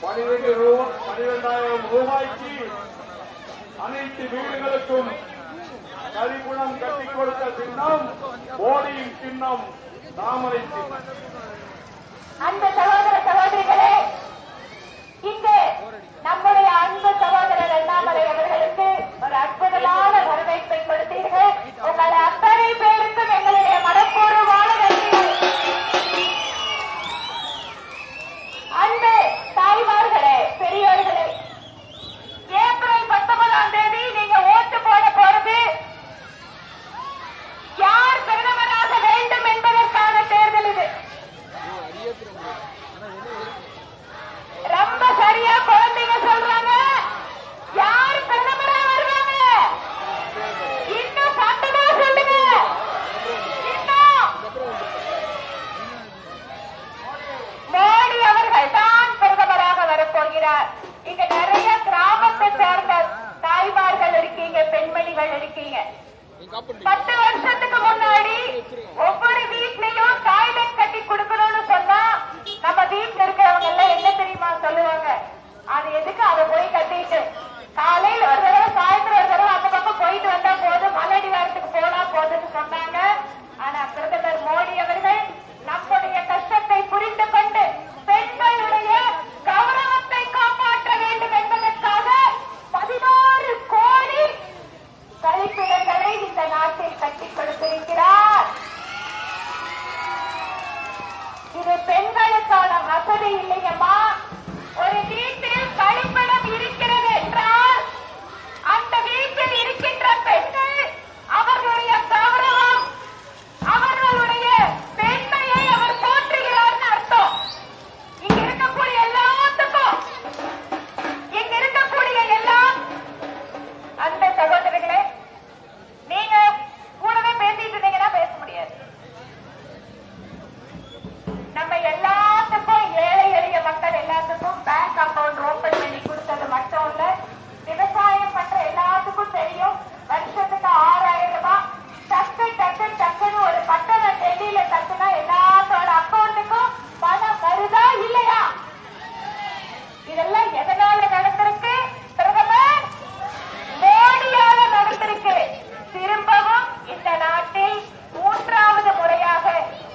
12,000 ரூபாய்க்கு அனைத்து வீடுகளுக்கும் கரிபுணம் கட்டிக் கொடுத்த சின்னம் மோடியின் சின்னம், தாமரை சின்னம். அந்த சகோதர சகோதரிகளே, இங்கே நம்முடைய அன்பு சகோதரர் அண்ணாமலை அவர்களுக்கு ஒரு அற்புதமான வரவேற்பை கொடுத்தீர்கள். உங்கள் அத்தனை பேருக்கும் எங்களுடைய மனப்பூர்வமான நன்றிகள். அன்பு தாய்மார்களே, பெரியோர்களே, ஏப்ரல் 19ஆம் தேதி நீங்க ஓட்டு போட போறது யார் பிரதமராக வேண்டும் என்பதற்கான தேர்தல் இது. ரொம்ப சரியா குழந்தைங்க சொல்றாங்க, யார் பிரதமரா வருவாங்க? இன்னும் சத்தமா சொல்லுங்க. மோடி அவர்கள் தான் பிரதமராக வரப்போகிறார். இங்க நிறைய கிராமத்தை சேர்ந்த தாய்மார்கள் இருக்கீங்க, பெண்மணிகள் இருக்கீங்க. 10 வருஷத்துக்கு முன்னாடி ஒவ்வொரு வீட்லயும் டாய்லெட் கட்டி கொடுக்கணும்னு சொன்னா நம்ம வீட்டுல இருக்கிறவங்க எல்லாம் என்ன தெரியுமா சொல்லுவாங்க? அது எதுக்கு அதை போய் கட்டிட்டு காலையில் ஒரு தடவை சாயந்தரம் ஒரு தடவை அந்த பக்கம் போயிட்டு வந்தா போதும், மலடி வாரத்துக்கு போனா போதுன்னு சொன்னாங்க. ஆனா பிரதமர் மோடி அவர்கள் நம்முடைய கஷ்டத்தை புரிந்து கொண்டு பெண்களுடைய கௌரவத்தை காப்பாற்ற வேண்டும் என்பதற்காக 16 கோடி கழிப்பிடங்களை இந்த நாட்டில் கட்டிக் கொடுத்திருக்கிறார். இது பெண்களுக்கான வசதி இல்லையம்மா. ஒரு வீட்டில் கழிப்பிடம் இருக்கிறது என்றால் அந்த வீட்டில் இருக்கின்ற பெண்கள் அவர்களுடைய கௌரவம், அவர்களுடைய பெண்மையை அவர் போற்றுகிறார் அர்த்தம். இங்க இருக்கக்கூடிய எல்லாத்துக்கும், இங்க இருக்கக்கூடிய எல்லாம் அந்த சகோதரர்களே, நீங்க கூடவே பேசிட்டு இருந்தீங்கன்னா பேச முடியாது. நம்ம எல்லாத்துக்கும், ஏழை எளிய மக்கள் எல்லாத்துக்கும் பேங்க் அக்கவுண்ட் ஓபன் பண்ணி கொடுத்தது மட்டும் இல்ல, விவசாயம் பண்ற எல்லாத்துக்கும் தெரியும். வருஷத்துக்கு 6,000 ரூபாய் டக்குன்னு ஒரு பட்டண டெல்லியில தட்டுனா எல்லாத்தோட அக்கௌண்ட்டுக்கும் பணம் வருதா இல்லையா? இதெல்லாம் எதனால நடந்திருக்கு? பிரதமர் மோடியால நடந்திருக்கு. திரும்பவும் இந்த நாட்டில் 3வது முறையாக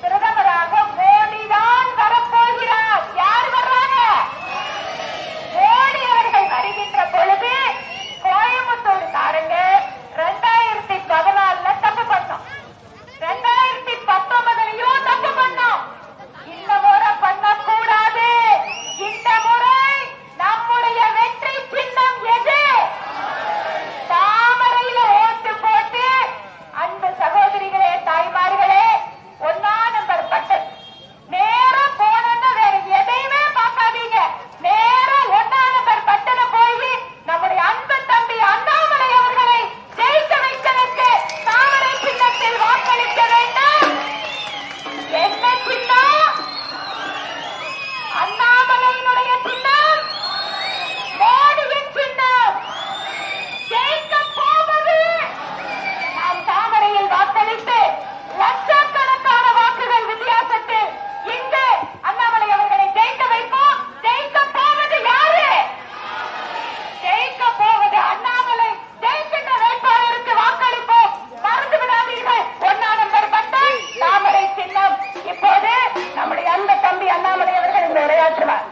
பிரதமராக மோடி தான் வரப்போகிறார். யார் வர்றாங்க? மோடி அவர்கள் வருகின்ற பொழுது கோயம்புத்தூர் காரங்க 2014 தப்பு பண்ணோம், 2019 தப்பு பண்ணோம். இந்த முறை பண்ணக்கூடாது. இந்த முறை நம்முடைய வெற்றி சின்னம் எது? தாமரையில ஓட்டு போட்டு, அன்பு சகோதரிகளே, தாய்மார்களே, 1ஆம் நம்பர் பட்டன் நேரா போனோம்னா வேற எதையுமே பார்க்காதீங்க. நேரா 1ஆம் நம்பர் பட்டனை போய் நம்முடைய அன்பு தம்பி அண்ணாமலை அவர்களை ஜெயிக்க வைப்பதற்கு தாமரை சின்னத்தில் வாக்களிக்க வேண்டும். என்ன சின்னம்? அண்ணாமலையினுடைய சின்னம், மோடியின் சின்னம். ஜெயிக்க போவது நாம் தாமரையில் வாக்களித்து லட்சக்கணக்கான வாக்குகள் வித்தியாசத்தில் இங்கு அண்ணாமலை அவர்களை ஜெயிக்க வைப்போம். ஜெயிக்க போவது யாரு? ஜெயிக்க போவது அண்ணாமலை. ஜெயிக்கின்ற வேட்பாளருக்கு வாக்களிப்போம். மறந்து விடாதீர்கள். 1ஆம் நம்பர் பட்டன், தாமரை சின்னம். இப்போது நம்முடைய அன்பு தம்பி அண்ணாமலை அவர்கள் இந்த உரையாற்றுவார்.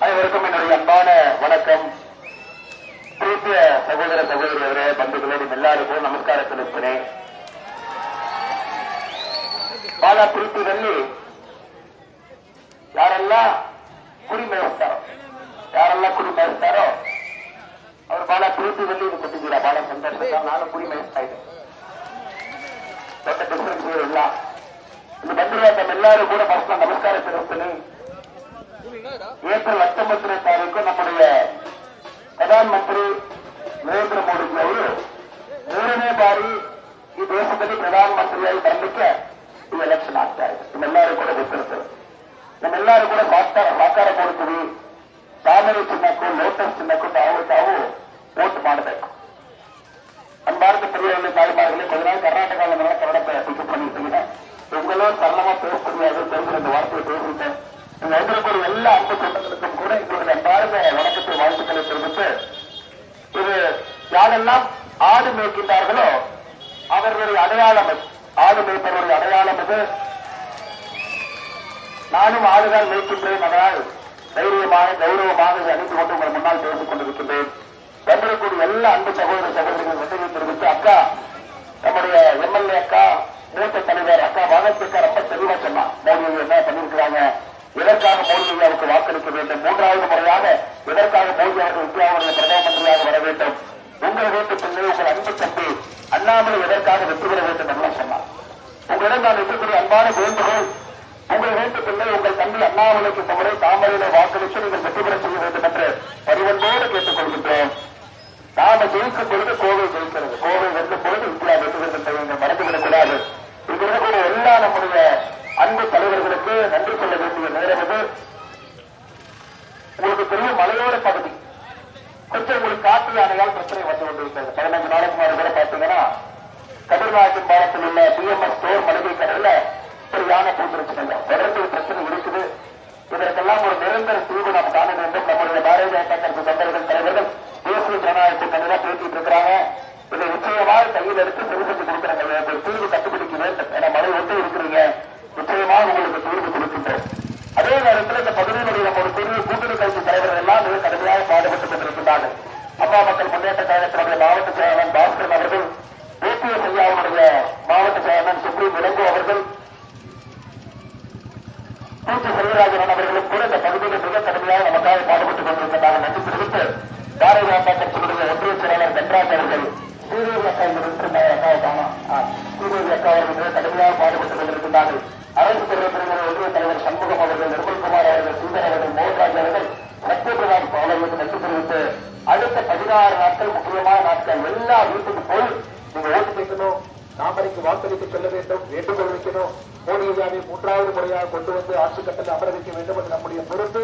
அனைவருக்கும் என்னுடைய அன்பான வணக்கம். ಪ್ರೀತಿಯ ಸಹೋದರ ಸಹೋದರಿಯವರೇ, ಬಂಧುಗಳೇ, ನಿಮ್ಮೆಲ್ಲರಿಗೂ ನಮಸ್ಕಾರ ತಿಳಿಸ್ತೇನೆ. ಬಹಳ ಪ್ರೀತಿಯಲ್ಲಿ ಯಾರೆಲ್ಲ ಕುರಿ ಮೇಯಿಸ್ತಾರೋ ಅವರು ಬಹಳ ಪ್ರೀತಿಯಲ್ಲಿ ಇದು ಕೊಟ್ಟಿದ್ದೀರಾ. ಬಹಳ ಸಂತೋಷ. ನಾನು ಕುರಿ ಮೇಯಿಸ್ತಾ ಇದ್ದೆ. ದೊಡ್ಡ ಡಿಫರೆನ್ಸ್ ಇಲ್ಲ. ಇಲ್ಲಿ ಬಂದಿರುವ ತಮ್ಮೆಲ್ಲರೂ ಕೂಡ ಫಸ್ಟ್ ನಮಸ್ಕಾರ ತಿಳಿಸ್ತೇನೆ. ಏಪ್ರಿಲ್ 19ನೇ ತಾರೀಕು நம்முடைய ಪ್ರಧಾನಮಂತ್ರಿ ನರೇಂದ್ರ ಮೋದಿ ಅವರು 3ನೇ ಬಾರಿ ಈ ದೇಶದಲ್ಲಿ ಪ್ರಧಾನಮಂತ್ರಿಯಾಗಿ ಬರಲಿಕ್ಕೆ ಈ ಎಲೆಕ್ಷನ್ ಆಗ್ತಾ ಇದೆ. ನಿಮ್ಮೆಲ್ಲರೂ ಕೂಡ ಗೊತ್ತಿರ್ತದೆ. ನಮ್ಮೆಲ್ಲರೂ ಕೂಡ ಸಹಕಾರ ಕೊಡ್ತೀವಿ. ತಾಮರೆ ಚಿನ್ನಕ್ಕೂ ಲೋಟಸ್ ಚಿನ್ನಕ್ಕೂ ತಾವು ವೋಟ್ ಮಾಡಬೇಕು. அன்பார்ந்த பெரியவர்கள், தாய்மார்களே, கொஞ்ச நாள் கர்நாடகாவில் கன்னடத்தை பிக்கப் பண்ணிட்டு அவ்வளோ சரளமா பேச முடியாது தெரிஞ்ச இந்த வார்த்தையை பேசிட்டேன். நீங்க வந்திருக்கிற எல்லா அன்பு சொந்தங்களுக்கும் கூட எங்களுடைய அன்பார்ந்த வணக்கத்தை வாழ்த்துக்களை தெரிவித்து, இது யாரெல்லாம் ஆடு மேய்க்கின்றார்களோ அவர்களுடைய அடையாளம், ஆடு மேய்ப்பவருடைய அடையாளம் இது. நானும் ஆடுதான் மேய்க்கின்றேன், அதனால் தைரியமாக கௌரவமாக இதை அணிந்து கொண்டு உங்கள் முன்னால் பேசிக் கொண்டிருக்கின்றேன். வந்திருக்கக்கூடிய எல்லா அன்பு சகோதர சகோதரிகள் நன்றியை தெரிவித்து, அக்கா நம்முடைய எம்எல்ஏ அக்கா, மூத்த தலைவர் அக்கா வாகத்திற்கா ரொம்ப தெளிவா சொன்னா மோடி என்ன பண்ணிருக்கிறாங்க, எதற்காக மோடி ஐயாவுக்கு வாக்களிக்க வேண்டும், 3வது முறையாக எதற்காக மோடி அவர்கள் இந்தியாவுடைய பிரதம மந்திரியாக வர வேண்டும், உங்கள் வீட்டு பிள்ளை உங்கள் அன்பு தம்பி அண்ணாமலை எதற்காக வெற்றி பெற வேண்டும் என்று சொன்னார். உங்களிடம் நான் இருக்கக்கூடிய அன்பான வேண்டுகோள், உங்கள் வீட்டு பிள்ளை உங்கள் தம்பி அண்ணாமலைக்கு தம்முறை தாமரையில வாக்களித்து நீங்கள் வெற்றி பெற செய்ய வேண்டும் என்று பரிவன்போடு கேட்டுக் கொள்கின்றோம். நாம ஜெயிக்கும் பொழுது கோவை ஜெயிக்கிறது, கோவை வெல்லும் பொழுது இந்தியா வெற்றி பெறுகின்ற மறந்துவிடக்கூடாது. இருக்கிற எல்லா நம்முடைய அன்பு தலைவர்களுக்கு நன்றி சொல்ல வேண்டிய நேரம் இது. உங்களுக்கு பெரிய மலையோர பகுதி, கொஞ்சம் உங்களுக்கு காட்டு யானையால் பிரச்சனை வந்து கொண்டிருக்கிறது. 15 நாளைக்கு முன்னாடி கூட பார்த்தீங்கன்னா கதிர்நாயக்கன் பாலத்தில் உள்ள பிஎம்எஸ் ஸ்டோர் மளிகை கடையில் ஒரு யானை பூந்திருச்சுங்க. தொடர்ந்து பிரச்சனை இருக்குது. இதற்கெல்லாம் ஒரு நிரந்தர தீர்வு நாம் காண வேண்டும். நம்முடைய பாரதிய ஜனதா கட்சி தொண்டர்கள் தலைவர்கள் தேசிய ஜனநாயக கூட்டணியா பேசிட்டு இருக்கிறாங்க. இதை நிச்சயமாக கையில் எடுத்து சரி செஞ்சு கொடுக்கிறாங்க. ஒரு தீர்வு கண்டுபிடிக்க வேண்டும். ஏன்னா மழை ஒட்டி இருக்கிறீங்க, நிச்சயமாக உங்களுக்கு தீர்வு கொடுக்கின்றோம். அதே நேரத்தில் இந்த பகுதியினுடைய நம்ம ஒரு பெரிய கூட்டணி கட்சி தலைவர்கள் எல்லாம் மிக கடுமையாக பாடுபட்டுக் கொண்டிருக்கிறார்கள். அம்மா மக்கள் முன்னேற்ற கழகத்தினுடைய மாவட்ட செயலாளர் பாஸ்கரன் அவர்கள், ஓபிஎஸ் ஐயாவுடைய மாவட்ட செயலாளர் சுப்ரீம் இளங்கோ அவர்கள், பூச்சி செல்வராஜன் அவர்களும் கூட இந்த பகுதியில் மிக கடுமையாக நமக்காக பாடுபட்டுக் கொண்டிருக்கிறார்கள். நன்றி தெரிவித்து பாரதிய ஜனதா கட்சியினுடைய ஒன்றிய செயலாளர் தன்ராஜ் அவர்கள், ஸ்ரீதேவி அக்கா ஸ்ரீதேவி அக்கா அவர்கள் மிக கடுமையாக பாடுபட்டுக் கொண்டிருக்கிறார்கள். அரசு துறைப்பிரிவினர் ஒன்றிய தலைவர் சண்முகம் அவர்கள், நிர்மல்குமார் அவர்கள், சுந்தர் அவர்கள், மோகன்ராஜ் அவர்கள், சத்யபிரகாஷ் அவர்களுக்கு நன்றி தெரிவித்து, அடுத்த 16 நாட்கள் முக்கியமான நாட்கள் எல்லா வீட்டுக்கு போய் நீங்க ஓட்டு கேட்கணும், தாமரைக்கு வாக்களித்து செல்ல வேண்டும், வேண்டுகோள் வைக்கணும். மோடி ஐயாவை 3வது முறையாக கொண்டு வந்து ஆட்சி கட்டத்தில் அமர வைக்க வேண்டும் என்று நம்முடைய பொறுப்பு.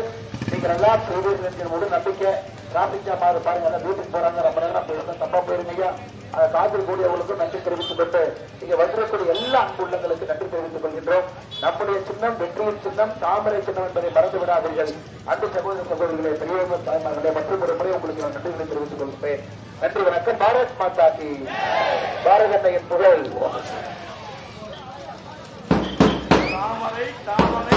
நீங்கள் எல்லாம் செய்வீர்கள் என்கிற ஒரு நம்பிக்கை. டிராபிக் ஜாம் ஆகுது பாருங்க, எல்லாம் வீட்டுக்கு போறாங்க, ரொம்ப நேரம் போயிருந்தோம், தப்பா போயிருந்தீங்க. அதை காதில் கூடியவர்களுக்கும் நன்றி தெரிவித்துக் கொண்டு இங்க வந்திருக்கூடிய எல்லா அன்புள்ளங்களுக்கு நன்றி தெரிவித்துக் கொள்கின்றோம். நம்முடைய சின்னம் வெற்றியின் சின்னம், தாமரை சின்னம் என்பதை மறந்து விடாதீர்கள். அன்பு சகோதர சகோதரிகளை, பெரியவர்கள், தாய்மார்களே, மற்றும் ஒரு முறை உங்களுக்கு நான் நன்றிகளை தெரிவித்துக் கொள்கிறேன். நன்றி, வணக்கம். பாரத் மாதா கி, பாரத அன்னையின் புகழ். தாமரை தாமரை